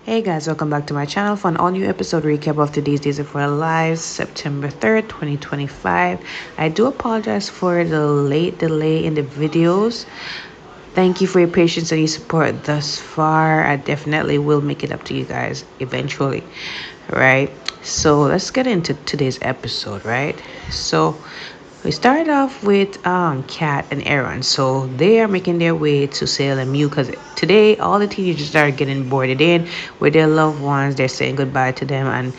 Hey guys, welcome back to my channel for an all new episode recap of today's Days of Our Lives, September 3rd, 2025. I do apologize for the late delay in the videos. Thank you for your patience and your support thus far. I definitely will make it up to you guys eventually, right? So let's get into today's episode, right? So we started off with Kat and Aaron. So they are making their way to Salem U because today all the teenagers are getting boarded in with their loved ones. They're saying goodbye to them, and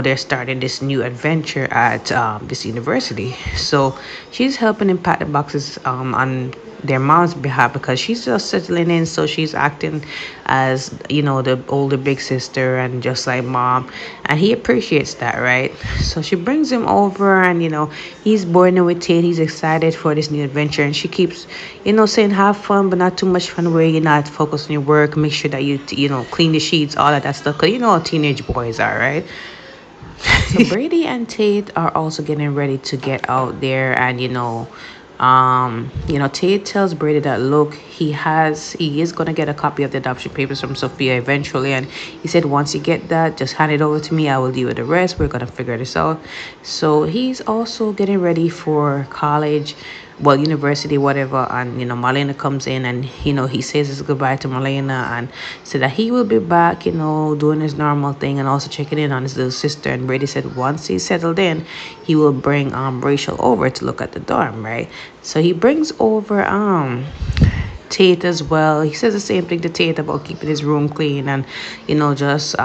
they're starting this new adventure at this university. So she's helping them pack the boxes on their mom's behalf because she's just settling in, so she's acting as the older big sister and just like mom, and he appreciates that, right? So she brings him over, and he's boarding with Tate. He's excited for this new adventure, and she keeps saying have fun but not too much fun where you're not focused on your work. Make sure that you clean the sheets, all of that stuff, because how teenage boys are, right? So Brady and Tate are also getting ready to get out there, and Tate tells Brady that look, he is gonna get a copy of the adoption papers from Sophia eventually, and he said once you get that, just hand it over to me. I will deal with the rest. We're gonna figure this out. So he's also getting ready for college, well, university, whatever. And Marlena comes in, and he says his goodbye to Marlena and said that he will be back, doing his normal thing and also checking in on his little sister. And Brady said once he's settled in, he will bring Rachel over to look at the dorm, right? So he brings over Tate as well. He says the same thing to Tate about keeping his room clean and just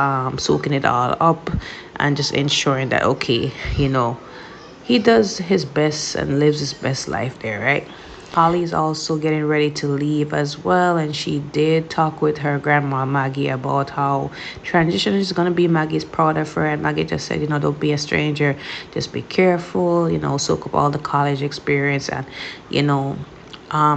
soaking it all up and just ensuring that okay, he does his best and lives his best life there, right? Holly's also getting ready to leave as well, and she did talk with her grandma Maggie about how transition is going to be. Maggie's proud of her, and Maggie just said, don't be a stranger, just be careful, soak up all the college experience, and you know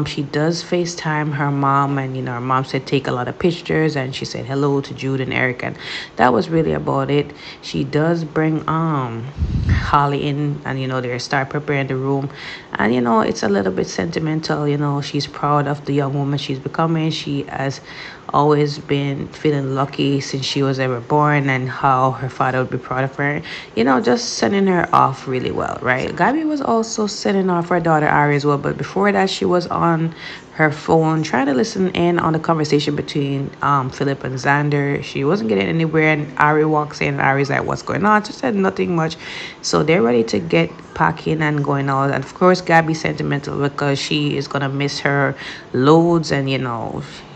she does FaceTime her mom, and her mom said take a lot of pictures, and she said hello to Jude and Eric, and that was really about it. She does bring Holly in, and they start preparing the room, and it's a little bit sentimental. She's proud of the young woman she's becoming. She has always been feeling lucky since she was ever born, and how her father would be proud of her, just sending her off really well, right? Gabby was also sending off her daughter Ari as well, but before that she was on her phone trying to listen in on the conversation between Philip and Xander. She wasn't getting anywhere, and Ari walks in, and Ari's like, what's going on? She said nothing much. So they're ready to get packing and going out, and of course Gabby's sentimental because she is gonna miss her loads, and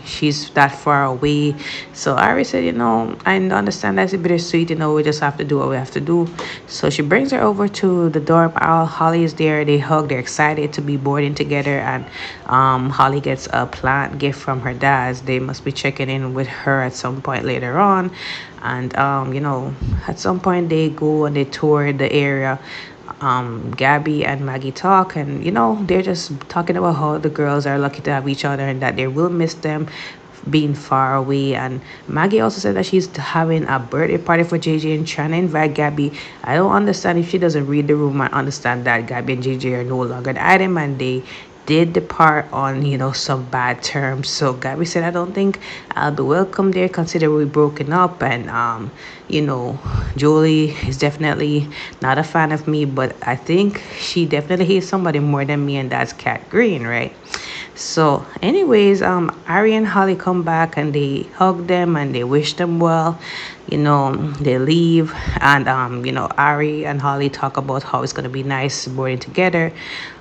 she's that far away. So Ari said, I understand that's a bittersweet, we just have to do what we have to do. So she brings her over to the dorm. Holly is there. They hug. They're excited to be boarding together, and Holly gets a plant gift from her dad. They must be checking in with her at some point later on, and at some point they go and they tour the area. Gabby and Maggie talk, and they're just talking about how the girls are lucky to have each other and that they will miss them being far away. And Maggie also said that she's having a birthday party for JJ and trying to invite Gabby. I don't understand if she doesn't read the room and understand that Gabby and JJ are no longer an item, and they did depart on some bad terms. So Gabby said I don't think I'll be welcome there, consider we broken up, and Jolie is definitely not a fan of me, but I think she definitely hates somebody more than me, and that's Kat Green, right? So anyways, Ari and Holly come back, and they hug them and they wish them well. They leave, and Ari and Holly talk about how it's gonna be nice boarding together.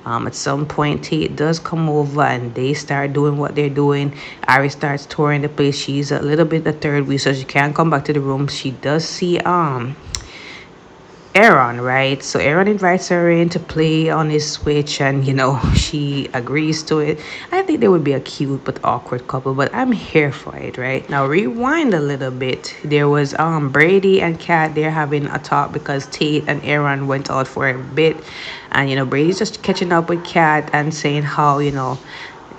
At some point Tate does come over, and they start doing what they're doing. Ari starts touring the place. She's a little bit the third wheel, so she can't come back to the room. She does see Aaron, right? So Aaron invites her in to play on his Switch, and she agrees to it. I think they would be a cute but awkward couple, but I'm here for it, right? Now rewind a little bit. There was Brady and Kat. They're having a talk because Tate and Aaron went out for a bit, and Brady's just catching up with Kat and saying how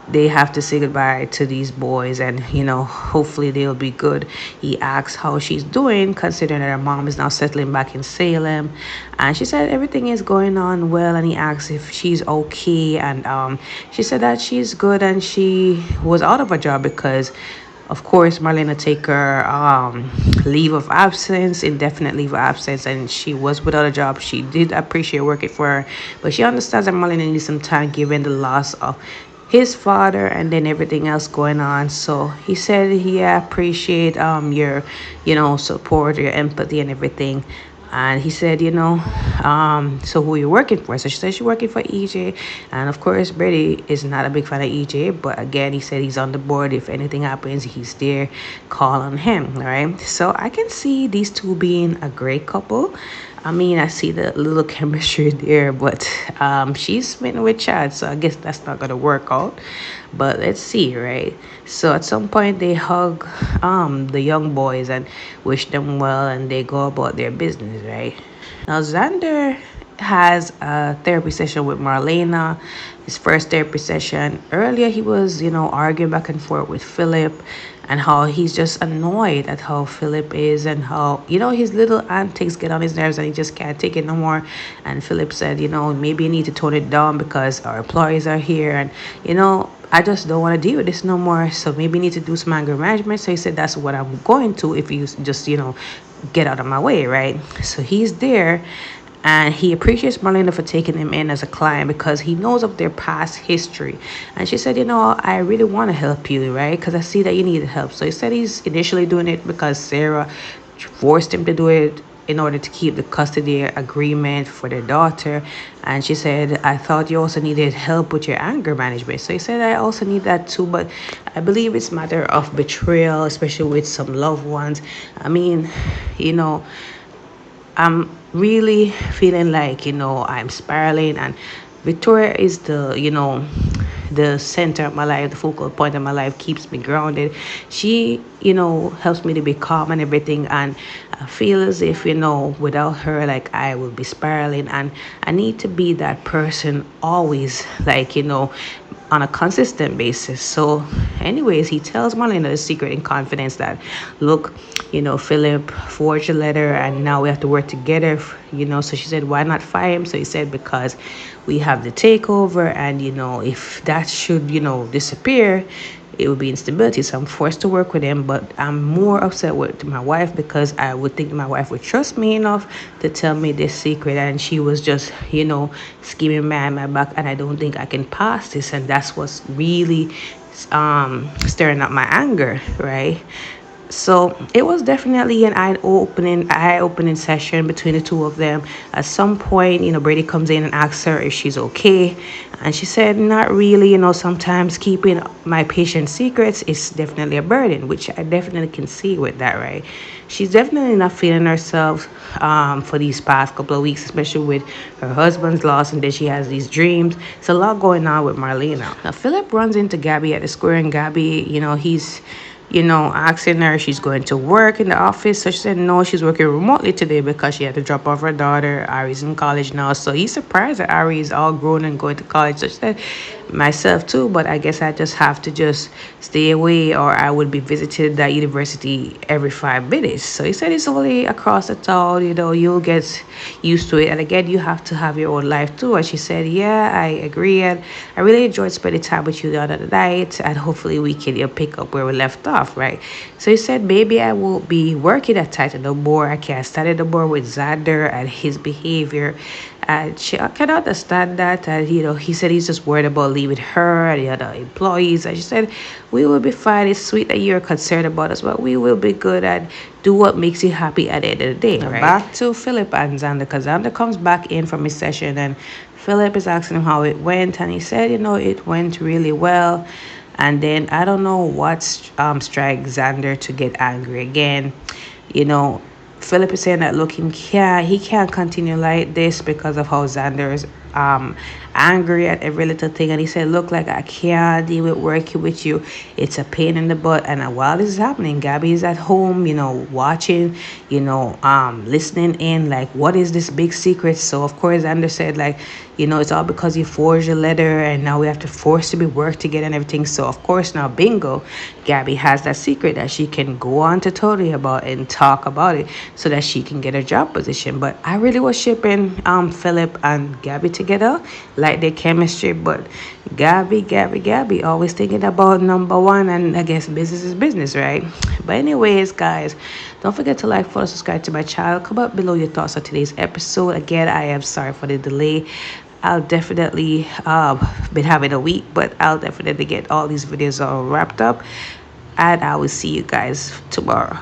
they have to say goodbye to these boys, and hopefully they'll be good. He asks how she's doing, considering that her mom is now settling back in Salem, and she said everything is going on well. And he asks if she's okay, and she said that she's good, and she was out of a job because Of course, Marlena take her leave of absence, indefinite leave of absence, and she was without a job. She did appreciate working for her, but she understands that Marlena needs some time given the loss of his father and then everything else going on. So he said he appreciate your, support, your empathy and everything. And he said, so who you working for? So she said she's working for EJ. And of course, Brady is not a big fan of EJ. But again, he said he's on the board. If anything happens, he's there. Call on him. All right. So I can see these two being a great couple. I mean, I see the little chemistry there, but she's smitten with Chad, so I guess that's not gonna work out. But let's see, right? So at some point they hug the young boys and wish them well, and they go about their business, right? Now Xander has a therapy session with Marlena, his first therapy session. Earlier he was, arguing back and forth with Philip and how he's just annoyed at how Philip is and how, his little antics get on his nerves and he just can't take it no more. And Philip said, maybe you need to tone it down because our employees are here and, I just don't want to deal with this no more. So maybe you need to do some anger management. So he said, that's what I'm going to if you just, get out of my way, right? So he's there and he appreciates Marlena for taking him in as a client because he knows of their past history. And she said, I really want to help you, right? Because I see that you need help. So he said he's initially doing it because Sarah forced him to do it in order to keep the custody agreement for their daughter. And she said, I thought you also needed help with your anger management. So he said, I also need that too, but I believe it's a matter of betrayal, especially with some loved ones. I mean, I'm really feeling like, I'm spiraling, and Victoria is the center of my life, the focal point of my life, keeps me grounded. She, helps me to be calm and everything. And I feel as if, without her, like I will be spiraling. And I need to be that person always, like, on a consistent basis. So, anyways, he tells Marlena the secret in confidence that, look, Philip forged a letter and now we have to work together, So she said, why not fire him? So he said, because we have the takeover and, if that should, disappear, it would be instability. So I'm forced to work with him, but I'm more upset with my wife because I would think my wife would trust me enough to tell me this secret. And she was just, scheming behind my back. And I don't think I can pass this. And that's what's really stirring up my anger, right? So it was definitely an eye-opening session between the two of them. At some point, Brady comes in and asks her if she's okay. And she said, not really, sometimes keeping my patient's secrets is definitely a burden, which I definitely can see with that, right? She's definitely not feeling herself for these past couple of weeks, especially with her husband's loss, and then she has these dreams. It's a lot going on with Marlena. Now, Philip runs into Gabby at the square, and Gabby, he's asking her if she's going to work in the office. So she said no, she's working remotely today because she had to drop off her daughter. Ari's in college now. So he's surprised that Ari is all grown and going to college. So she said, myself too, but I guess I just have to just stay away or I would be visited that university every 5 minutes. So he said it's only across the town, you'll get used to it. And again, you have to have your own life too. And she said, yeah, I agree. And I really enjoyed spending time with you the other night. And hopefully we can pick up where we left off, right? So he said, maybe I will be working at Titan no more. I can't stand it no more with Xander and his behavior. And she can understand that. And, he said he's just worried about leaving her and the other employees. And she said, we will be fine. It's sweet that you're concerned about us, but we will be good and do what makes you happy at the end of the day, right? Back to Philip and Xander, because Xander comes back in from his session and Philip is asking him how it went. And he said, it went really well. And then I don't know what strike Xander to get angry again. Philip is saying that look, he can't continue like this because of how Xander is angry at every little thing. And he said, look, like I can't deal with working with you. It's a pain in the butt. And while this is happening, Gabby is at home, watching, listening in, like, what is this big secret? So of course Xander said, like, it's all because you forged a letter and now we have to force to be work together and everything. So of course now bingo, Gabby has that secret that she can go on to Tony about and talk about it so that she can get a job position. But I really was shipping Philip and Gabby together together, like their chemistry. But Gabby, always thinking about number one, and I guess business is business, right? But anyways, guys, don't forget to like, follow, subscribe to my channel. Comment below your thoughts on today's episode. Again, I am sorry for the delay. I'll definitely been having a week, but I'll definitely get all these videos all wrapped up, and I will see you guys tomorrow.